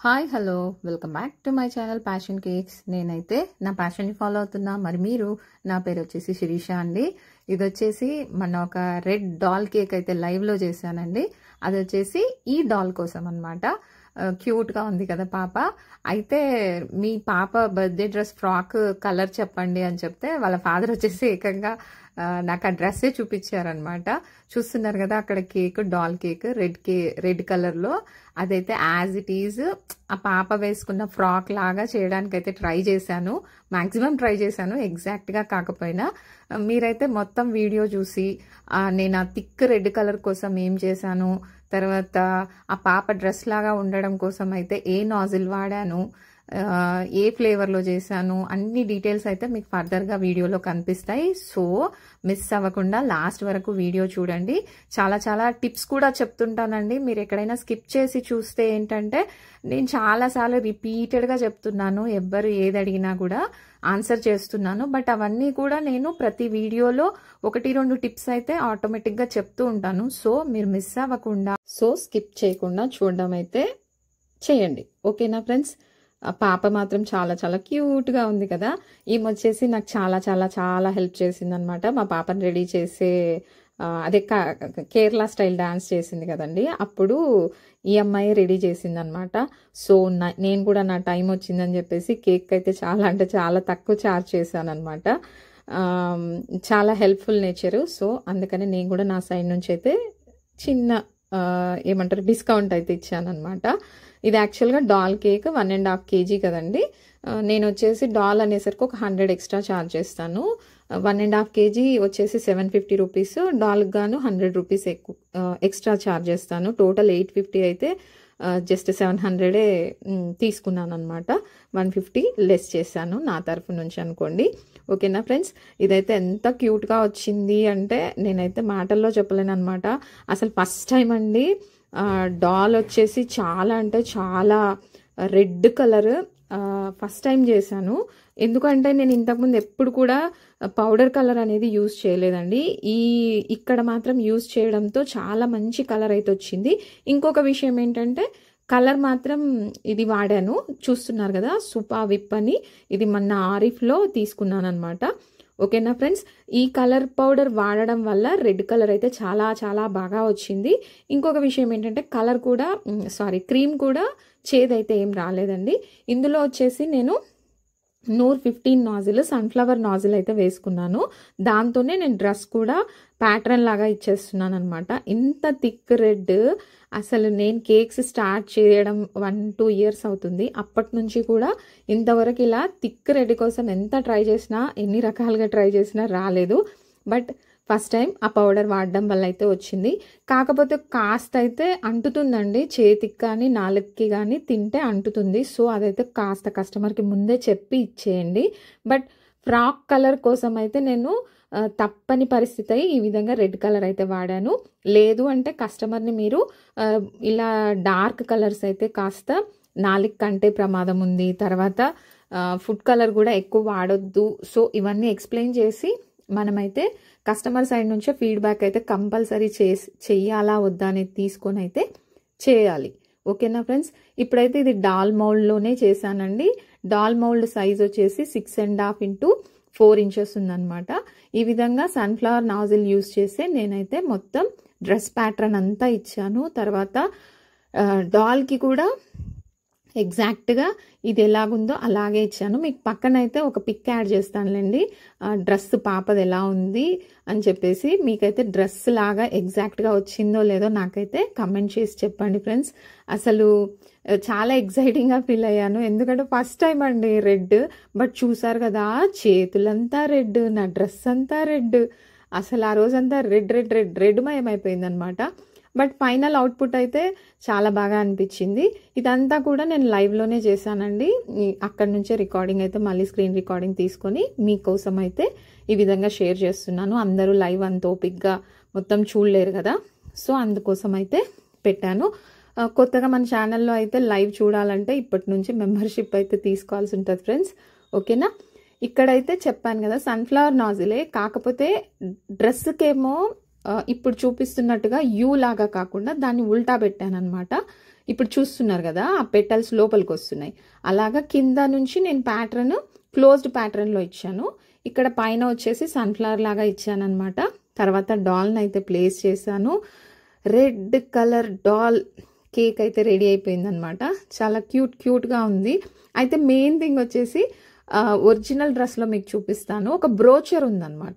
Hi hello welcome back to my channel passion cakes. నేనైతే నా ప్యాషన్ని follow అవుతున్నా. మరి మీరు, నా పేరు వచ్చేసి శిరీష అండి. ఇది వచ్చేసి మన ఒక రెడ్ డాల్ కేక్ అయితే లైవ్లో చేశానండి. అది వచ్చేసి ఈ డాల్ కోసం అనమాట. క్యూట్గా ఉంది కదా పాప. అయితే మీ పాప బర్త్డే డ్రెస్ ఫ్రాక్ కలర్ చెప్పండి అని చెప్తే వాళ్ళ ఫాదర్ వచ్చేసి ఏకంగా నాకు ఆ డ్రెస్సే చూపించారనమాట. చూస్తున్నారు కదా అక్కడ కేక్, డాల్ కేక్ రెడ్ కలర్లో. అదైతే యాజ్ ఇట్ ఈజ్ ఆ పాప వేసుకున్న ఫ్రాక్ లాగా చేయడానికి అయితే ట్రై చేశాను. మాక్సిమం ట్రై చేశాను, ఎగ్జాక్ట్గా కాకపోయినా. మీరైతే మొత్తం వీడియో చూసి నేను ఆ థిక్ రెడ్ కలర్ కోసం ఏం చేశాను, తర్వాత ఆ పాప డ్రెస్ లాగా ఉండడం కోసం అయితే ఏ నాజిల్ వాడాను, ఏ ఫ్లేవర్లో చేశాను, అన్ని డీటెయిల్స్ అయితే మీకు ఫర్దర్గా వీడియోలో కనిపిస్తాయి. సో మిస్ అవ్వకుండా లాస్ట్ వరకు వీడియో చూడండి. చాలా చాలా టిప్స్ కూడా చెప్తుంటానండి. మీరు ఎక్కడైనా స్కిప్ చేసి చూస్తే ఏంటంటే నేను చాలాసార్లు రిపీటెడ్గా చెప్తున్నాను. ఎవ్వరు ఏది అడిగినా కూడా ఆన్సర్ చేస్తున్నాను. బట్ అవన్నీ కూడా నేను ప్రతి వీడియోలో 1-2 టిప్స్ అయితే ఆటోమేటిక్గా చెప్తూ ఉంటాను. సో మీరు మిస్ అవ్వకుండా, సో స్కిప్ చేయకుండా చూడడం అయితే చేయండి. ఓకేనా ఫ్రెండ్స్? పాప మాత్రం చాలా చాలా క్యూట్గా ఉంది కదా. ఈమె వచ్చేసి నాకు చాలా చాలా చాలా హెల్ప్ చేసింది అనమాట. మా పాపని రెడీ చేసే అదే కేరళ స్టైల్ డాన్స్ చేసింది కదండి, అప్పుడు ఈ అమ్మాయి రెడీ చేసింది అనమాట. సో నేను కూడా నా టైం వచ్చిందని చెప్పేసి కేక్ అయితే చాలా అంటే చాలా తక్కువ ఛార్జ్ చేశాను అనమాట. చాలా హెల్ప్ఫుల్ నేచరు. సో అందుకని నేను కూడా నా సైడ్ నుంచి అయితే చిన్న ఏమంటారు డిస్కౌంట్ అయితే ఇచ్చాను అనమాట. ఇది యాక్చువల్గా డాల్ కేక్ 1.5 kg కదండి. నేను వచ్చేసి డాల్ అనేసరికి ఒక 100 ఎక్స్ట్రా ఛార్జ్ చేస్తాను. 1.5 kg వచ్చేసి 750 రూపీస్, డాల్కి గాను 100 రూపీస్ ఎక్స్ట్రా ఛార్జ్ చేస్తాను. టోటల్ 850 అయితే జస్ట్ 700 తీసుకున్నాను అనమాట. 150 లెస్ చేశాను నా తరఫు నుంచి అనుకోండి. ఓకేనా ఫ్రెండ్స్? ఇదైతే ఎంత క్యూట్గా వచ్చింది అంటే నేనైతే మాటల్లో చెప్పలేను అనమాట. అసలు ఫస్ట్ టైం అండి డాల్ వచ్చేసి చాలా అంటే చాలా రెడ్ కలర్ ఫస్ట్ టైం చేశాను. ఎందుకంటే నేను ఇంతకుముందు ఎప్పుడు కూడా పౌడర్ కలర్ అనేది యూజ్ చేయలేదండి. ఇక్కడ మాత్రం యూజ్ చేయడంతో చాలా మంచి కలర్ అయితే వచ్చింది. ఇంకొక విషయం ఏంటంటే కలర్ మాత్రం ఇది వాడాను, చూస్తున్నారు కదా, సూపర్ విప్ అని. ఇది మన ఆరిఫ్లో తీసుకున్నాను అనమాట. ఓకేనా ఫ్రెండ్స్? ఈ కలర్ పౌడర్ వాడడం వల్ల రెడ్ కలర్ అయితే చాలా చాలా బాగా వచ్చింది. ఇంకొక విషయం ఏంటంటే కలర్ కూడా క్రీమ్ కూడా చేదైతే ఏం రాలేదండి. ఇందులో వచ్చేసి నేను నూర్ 15 నాజిల్, సన్ఫ్లవర్ నాజిల్ అయితే వేసుకున్నాను. దాంతోనే నేను డ్రెస్ కూడా ప్యాటర్న్ లాగా ఇచ్చేస్తున్నాను అనమాట. ఇంత థిక్ రెడ్ అసలు నేను కేక్స్ స్టార్ట్ చేయడం 1-2 ఇయర్స్ అవుతుంది. అప్పటి నుంచి కూడా ఇంతవరకు ఇలా థిక్ రెడ్ కోసం ఎంత ట్రై చేసినా, ఎన్ని రకాలుగా ట్రై చేసినా రాలేదు. బట్ ఫస్ట్ టైం ఆ పౌడర్ వాడడం వల్ల అయితే వచ్చింది. కాకపోతే కాస్త అయితే అంటుతుందండి, చేతికి కానీ నాలుగుకి కానీ తింటే అంటుతుంది. సో అదైతే కాస్త కస్టమర్కి ముందే చెప్పి ఇచ్చేయండి. బట్ ఫ్రాక్ కలర్ కోసం అయితే నేను తప్పని పరిస్థితి ఈ విధంగా రెడ్ కలర్ అయితే వాడాను. లేదు అంటే కస్టమర్ని మీరు ఇలా డార్క్ కలర్స్ అయితే కాస్త నాలుగు కంటే ప్రమాదం ఉంది, తర్వాత ఫుడ్ కలర్ కూడా ఎక్కువ వాడొద్దు. సో ఇవన్నీ ఎక్స్ప్లెయిన్ చేసి మనమైతే కస్టమర్ సైడ్ నుంచే ఫీడ్బ్యాక్ అయితే కంపల్సరీ చెయ్యాలా వద్దా అనేది తీసుకొని అయితే చేయాలి. ఓకేనా ఫ్రెండ్స్? ఇప్పుడైతే ఇది డాల్ మౌల్డ్లోనే చేశానండి. డాల్ మౌల్డ్ సైజ్ వచ్చేసి 6.5 x 4 inches ఉందన్నమాట. ఈ విధంగా సన్ఫ్లవర్ నాజిల్ యూజ్ చేసి నేనైతే మొత్తం డ్రెస్ ప్యాటర్న్ అంతా ఇచ్చాను. తర్వాత డాల్కి కూడా ఎగ్జాక్ట్గా ఇది ఎలాగుందో అలాగే ఇచ్చాను. మీకు పక్కన అయితే ఒక పిక్ యాడ్ చేస్తానులేండి, డ్రెస్ పాపది ఎలా ఉంది అని చెప్పేసి. మీకైతే డ్రెస్ లాగా ఎగ్జాక్ట్గా వచ్చిందో లేదో నాకైతే కమెంట్ చేసి చెప్పండి ఫ్రెండ్స్. అసలు చాలా ఎగ్జైటింగ్గా ఫీల్ అయ్యాను, ఎందుకంటే ఫస్ట్ టైం అండి రెడ్. బట్ చూసారు కదా, చేతులంతా రెడ్, నా డ్రెస్ అంతా రెడ్. అసలు ఆ రోజంతా రెడ్ మయమైపోయింది అనమాట. బట్ ఫైనల్ అవుట్పుట్ అయితే చాలా బాగా అనిపించింది. ఇదంతా కూడా నేను లైవ్లోనే చేశానండి. అక్కడి నుంచే రికార్డింగ్ అయితే మళ్ళీ స్క్రీన్ రికార్డింగ్ తీసుకొని మీకోసం అయితే ఈ విధంగా షేర్ చేస్తున్నాను. అందరూ లైవ్ అంత ఓపిక్గా మొత్తం చూడలేరు కదా, సో అందుకోసం అయితే పెట్టాను. కొత్తగా మన ఛానల్లో అయితే లైవ్ చూడాలంటే ఇప్పటి నుంచి మెంబర్షిప్ అయితే తీసుకోవాల్సి ఉంటుంది ఫ్రెండ్స్. ఓకేనా? ఇక్కడైతే చెప్పాను కదా సన్ఫ్లవర్ నాజిలే, కాకపోతే డ్రెస్కేమో ఇప్పుడు చూపిస్తున్నట్టుగా యూ లాగా కాకుండా దాన్ని ఉల్టా పెట్టాను అనమాట. ఇప్పుడు చూస్తున్నారు కదా ఆ పెటల్స్ లోపలికి వస్తున్నాయి. అలాగా కింద నుంచి నేను ప్యాటర్న్ క్లోజ్డ్ ప్యాటర్న్లో ఇచ్చాను. ఇక్కడ పైన వచ్చేసి సన్ఫ్లవర్ లాగా ఇచ్చాను అనమాట. తర్వాత డాల్ని అయితే ప్లేస్ చేశాను. రెడ్ కలర్ డాల్ కేక్ అయితే రెడీ అయిపోయింది అనమాట. చాలా క్యూట్గా ఉంది. అయితే మెయిన్ థింగ్ వచ్చేసి ఒరిజినల్ డ్రెస్లో మీకు చూపిస్తాను. ఒక బ్రోచర్ ఉందన్నమాట.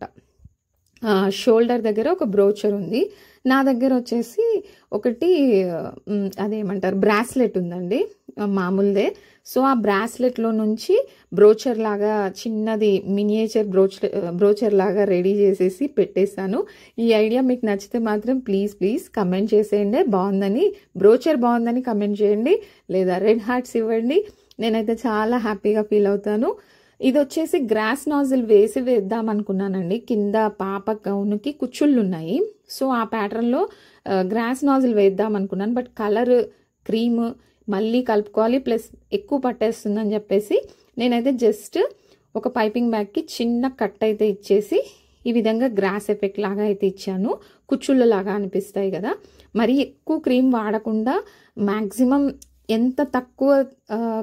షోల్డర్ దగ్గర ఒక బ్రోచర్ ఉంది. నా దగ్గర వచ్చేసి ఒకటి అదేమంటారు బ్రాస్లెట్ ఉందండి, మామూలుదే. సో ఆ బ్రాస్లెట్లో నుంచి బ్రోచర్ లాగా చిన్నది మినియేచర్ బ్రోచర్ లాగా రెడీ చేసేసి పెట్టేశాను. ఈ ఐడియా మీకు నచ్చితే మాత్రం ప్లీజ్ కమెంట్ చేసేయండి. బాగుందని, బ్రోచర్ బాగుందని కమెంట్ చేయండి, లేదా రెడ్ హార్ట్స్ ఇవ్వండి. నేనైతే చాలా హ్యాపీగా ఫీల్ అవుతాను. ఇది వచ్చేసి గ్రాస్ నాజిల్ వేద్దాం అనుకున్నానండి. కింద పాప గౌన్కి కుచ్చుళ్ళు ఉన్నాయి. సో ఆ ప్యాటర్న్లో గ్రాస్ నాజిల్ వేద్దాం అనుకున్నాను. బట్ కలర్ క్రీమ్ మళ్ళీ కలుపుకోవాలి, ప్లస్ ఎక్కువ పట్టేస్తుందని చెప్పేసి నేనైతే జస్ట్ ఒక పైపింగ్ బ్యాగ్కి చిన్న కట్ అయితే ఇచ్చేసి ఈ విధంగా గ్రాస్ ఎఫెక్ట్ లాగా అయితే ఇచ్చాను. కుచ్చుళ్ళ లాగా అనిపిస్తాయి కదా. మరి ఎక్కువ క్రీమ్ వాడకుండా మ్యాక్సిమం ఎంత తక్కువ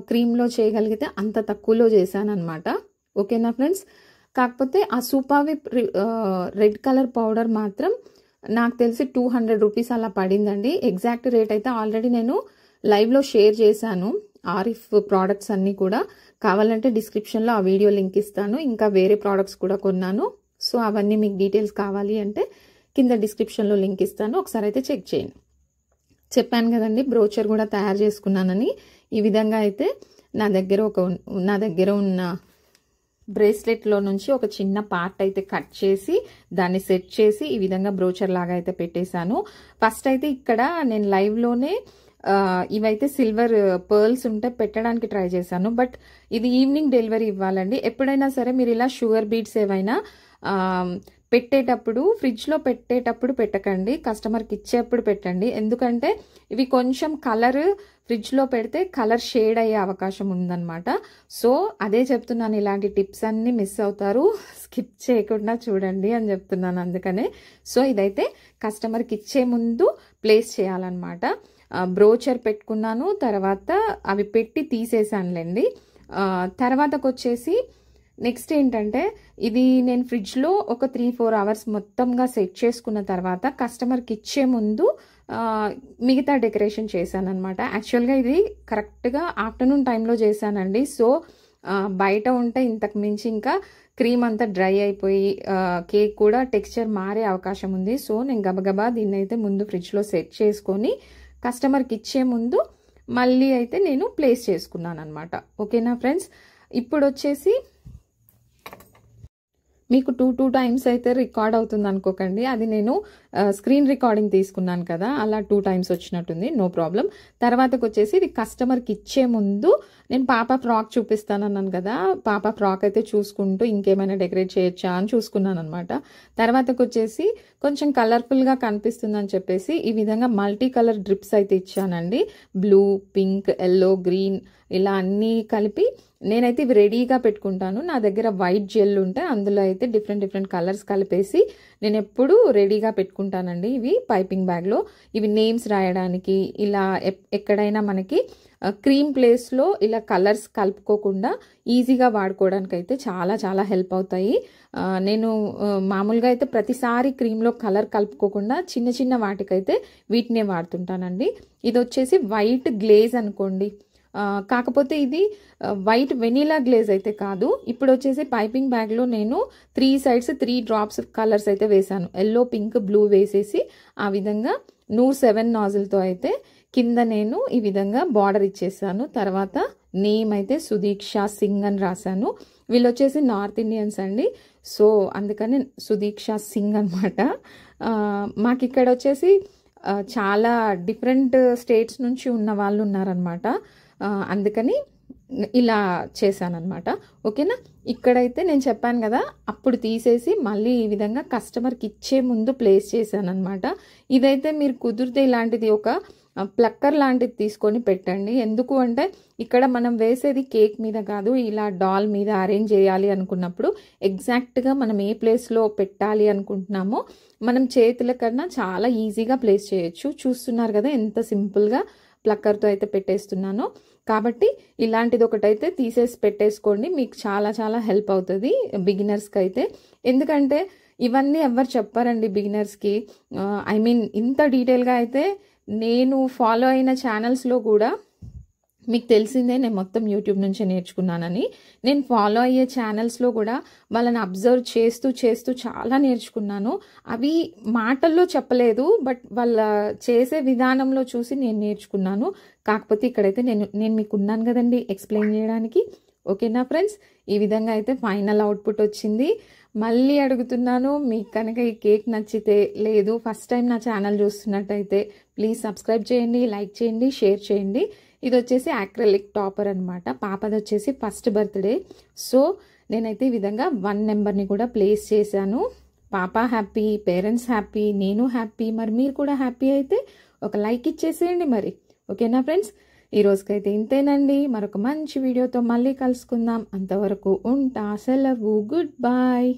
క్రీమ్లో చేయగలిగితే అంత తక్కువలో చేశాను అనమాట. ఓకేనా ఫ్రెండ్స్? కాకపోతే ఆ సూపర్వి రెడ్ కలర్ పౌడర్ మాత్రం నాకు తెలిసి 200 రూపీస్ అలా పడిందండి. ఎగ్జాక్ట్ రేట్ అయితే ఆల్రెడీ నేను లైవ్లో షేర్ చేశాను. ఆరిఫ్ ప్రోడక్ట్స్ అన్నీ కూడా కావాలంటే డిస్క్రిప్షన్లో ఆ వీడియో లింక్ ఇస్తాను. ఇంకా వేరే ప్రోడక్ట్స్ కూడా కొన్నాను. సో అవన్నీ మీకు డీటెయిల్స్ కావాలి అంటే కింద డిస్క్రిప్షన్లో లింక్ ఇస్తాను, ఒకసారి అయితే చెక్ చేయండి. చెప్పాను కదండి బ్రోచర్ కూడా తయారు చేసుకున్నానని. ఈ విధంగా అయితే నా దగ్గర ఉన్న బ్రేస్లెట్లో నుంచి ఒక చిన్న పార్ట్ అయితే కట్ చేసి దాన్ని సెట్ చేసి ఈ విధంగా బ్రోచర్ లాగా అయితే పెట్టేశాను. ఫస్ట్ అయితే ఇక్కడ నేను లైవ్లోనే ఇవైతే సిల్వర్ పర్ల్స్ ఉంటే పెట్టడానికి ట్రై చేశాను. బట్ ఇది ఈవినింగ్ డెలివరీ ఇవ్వాలండి. ఎప్పుడైనా సరే మీరు ఇలా షుగర్ బీడ్స్ ఏవైనా పెట్టేటప్పుడు ఫ్రిడ్జ్లో పెట్టేటప్పుడు పెట్టకండి, కస్టమర్కి ఇచ్చేప్పుడు పెట్టండి. ఎందుకంటే ఇవి కొంచెం కలర్ ఫ్రిడ్జ్లో పెడితే కలర్ షేడ్ అయ్యే అవకాశం ఉందన్నమాట. సో అదే చెప్తున్నాను, ఇలాంటి టిప్స్ అన్నీ మిస్ అవుతారు, స్కిప్ చేయకుండా చూడండి అని చెప్తున్నాను. అందుకనే సో ఇదైతే కస్టమర్కి ఇచ్చే ముందు ప్లేస్ చేయాలన్నమాట. బ్రోచర్ పెట్టుకున్నాను, తర్వాత అవి పెట్టి తీసేసానులేండి. తర్వాతకు వచ్చేసి నెక్స్ట్ ఏంటంటే ఇది నేను ఫ్రిడ్జ్లో ఒక 3-4 అవర్స్ మొత్తంగా సెట్ చేసుకున్న తర్వాత కస్టమర్కి ఇచ్చే ముందు మిగతా డెకరేషన్ చేశాను అనమాట. యాక్చువల్గా ఇది కరెక్ట్గా ఆఫ్టర్నూన్ టైంలో చేశానండి. సో బయట ఉంటే ఇంతకు మించి ఇంకా క్రీమ్ అంతా డ్రై అయిపోయి కేక్ కూడా టెక్స్చర్ మారే అవకాశం ఉంది. సో నేను గబగబా దీన్ని అయితే ముందు ఫ్రిడ్జ్లో సెట్ చేసుకొని కస్టమర్కి ఇచ్చే ముందు మళ్ళీ అయితే నేను ప్లేస్ చేసుకున్నాను అనమాట. ఓకేనా ఫ్రెండ్స్? ఇప్పుడు వచ్చేసి మీకు 2 టైమ్స్ అయితే రికార్డ్ అవుతుంది అనుకోకండి. అది నేను స్క్రీన్ రికార్డింగ్ తీసుకున్నాను కదా, అలా 2 టైమ్స్ వచ్చినట్టుంది. No problem. తర్వాతకు వచ్చేసి ఇది కస్టమర్కి ఇచ్చే ముందు నేను పాప ఫ్రాక్ చూపిస్తానన్నాను కదా, పాప ఫ్రాక్ అయితే చూసుకుంటూ ఇంకేమైనా డెకరేట్ చేయొచ్చా అని చూసుకున్నాను అనమాట. తర్వాతకు వచ్చేసి కొంచెం కలర్ఫుల్గా కనిపిస్తుందని చెప్పేసి ఈ విధంగా మల్టీ కలర్ డ్రిప్స్ అయితే ఇచ్చానండి. బ్లూ, పింక్, ఎల్లో, గ్రీన్ ఇలా అన్నీ కలిపి నేనైతే ఇవి రెడీగా పెట్టుకుంటాను. నా దగ్గర వైట్ జెల్ ఉంటే అందులో అయితే డిఫరెంట్ కలర్స్ కలిపేసి నేను ఎప్పుడు రెడీగా పెట్టుకుంటానండి. ఇవి పైపింగ్ బ్యాగ్లో ఇవి నేమ్స్ రాయడానికి, ఇలా ఎక్కడైనా మనకి క్రీమ్ ప్లేస్లో ఇలా కలర్స్ కలుపుకోకుండా ఈజీగా వాడుకోవడానికి అయితే చాలా హెల్ప్ అవుతాయి. నేను మామూలుగా అయితే ప్రతిసారి క్రీమ్లో కలర్ కలుపుకోకుండా చిన్న వాటికైతే వీటినే వాడుతుంటానండి. ఇది వచ్చేసి వైట్ గ్లేజ్ అనుకోండి, కాకపోతే ఇది వైట్ వెనీలా గ్లేజ్ అయితే కాదు. ఇప్పుడు వచ్చేసి పైపింగ్ బ్యాగ్లో నేను 3 sides 3 drops కలర్స్ అయితే వేసాను. ఎల్లో, పింక్, బ్లూ వేసేసి ఆ విధంగా 7 నాజిల్తో అయితే కింద నేను ఈ విధంగా బార్డర్ ఇచ్చేసాను. తర్వాత నేమ్ అయితే సుదీక్ష సింగ్ అని రాశాను. వీళ్ళు వచ్చేసి నార్త్ ఇండియన్స్ అండి. సో అందుకని సుదీక్ష సింగ్ అనమాట. మాకు ఇక్కడ వచ్చేసి చాలా డిఫరెంట్ స్టేట్స్ నుంచి ఉన్న వాళ్ళు ఉన్నారనమాట. అందుకని ఇలా చేశానమాట. ఓకేనా? ఇక్కడైతే నేను చెప్పాను కదా, అప్పుడు తీసేసి మళ్ళీ ఈ విధంగా కస్టమర్కి ఇచ్చే ముందు ప్లేస్ చేశానమాట. ఇదైతే మీరు కుదిరితే ఇలాంటిది ఒక ప్లక్కర్ లాంటిది తీసుకొని పెట్టండి. ఎందుకు అంటే ఇక్కడ మనం వేసేది కేక్ మీద కాదు, ఇలా డాల్ మీద అరేంజ్ చేయాలి అనుకున్నప్పుడు ఎగ్జాక్ట్గా మనం ఏ ప్లేస్లో పెట్టాలి అనుకుంటున్నామో మనం చేతుల కన్నా చాలా ఈజీగా ప్లేస్ చేయొచ్చు. చూస్తున్నారు కదా ఎంత సింపుల్గా ప్లక్కర్తో అయితే పెట్టేస్తున్నాను. కాబట్టి ఇలాంటిది ఒకటైతే తీసేసి పెట్టేసుకోండి, మీకు చాలా చాలా హెల్ప్ అవుతుంది బిగినర్స్కి అయితే. ఎందుకంటే ఇవన్నీ ఎవరు చెప్పారండి బిగినర్స్కి. ఐ మీన్ ఇంత డీటెయిల్గా అయితే నేను ఫాలో అయిన ఛానల్స్లో కూడా మీకు తెలిసిందే, నేను మొత్తం యూట్యూబ్ నుంచే నేర్చుకున్నానని. నేను ఫాలో అయ్యే ఛానల్స్లో కూడా వాళ్ళని అబ్జర్వ్ చేస్తూ చేస్తూ చాలా నేర్చుకున్నాను. అవి మాటల్లో చెప్పలేదు, బట్ వాళ్ళ చేసే విధానంలో చూసి నేను నేర్చుకున్నాను. కాకపోతే ఇక్కడైతే నేను మీకు ఉన్నాను కదండి ఎక్స్ప్లెయిన్ చేయడానికి. ఓకేనా ఫ్రెండ్స్, ఈ విధంగా అయితే ఫైనల్ అవుట్పుట్ వచ్చింది. మళ్ళీ అడుగుతున్నాను, మీకు కనుక ఈ కేక్ నచ్చితే, లేదు ఫస్ట్ టైం నా ఛానల్ చూస్తున్నట్టయితే ప్లీజ్ సబ్స్క్రైబ్ చేయండి, లైక్ చేయండి, షేర్ చేయండి. ఇది వచ్చేసి యాక్రిలిక్ టాపర్ అనమాట. పాపది వచ్చేసి ఫస్ట్ బర్త్డే. సో నేనైతే ఈ విధంగా 1 నెంబర్ని కూడా ప్లేస్ చేశాను. పాప హ్యాపీ, పేరెంట్స్ హ్యాపీ, నేను హ్యాపీ. మరి మీరు కూడా హ్యాపీ అయితే ఒక లైక్ ఇచ్చేసేయండి మరి. ఓకేనా ఫ్రెండ్స్, ఈ రోజుకైతే ఇంతేనండి. మరొక మంచి వీడియోతో మళ్ళీ కలుసుకుందాం. అంతవరకు ఉంటా, సెలవు, గుడ్ బాయ్.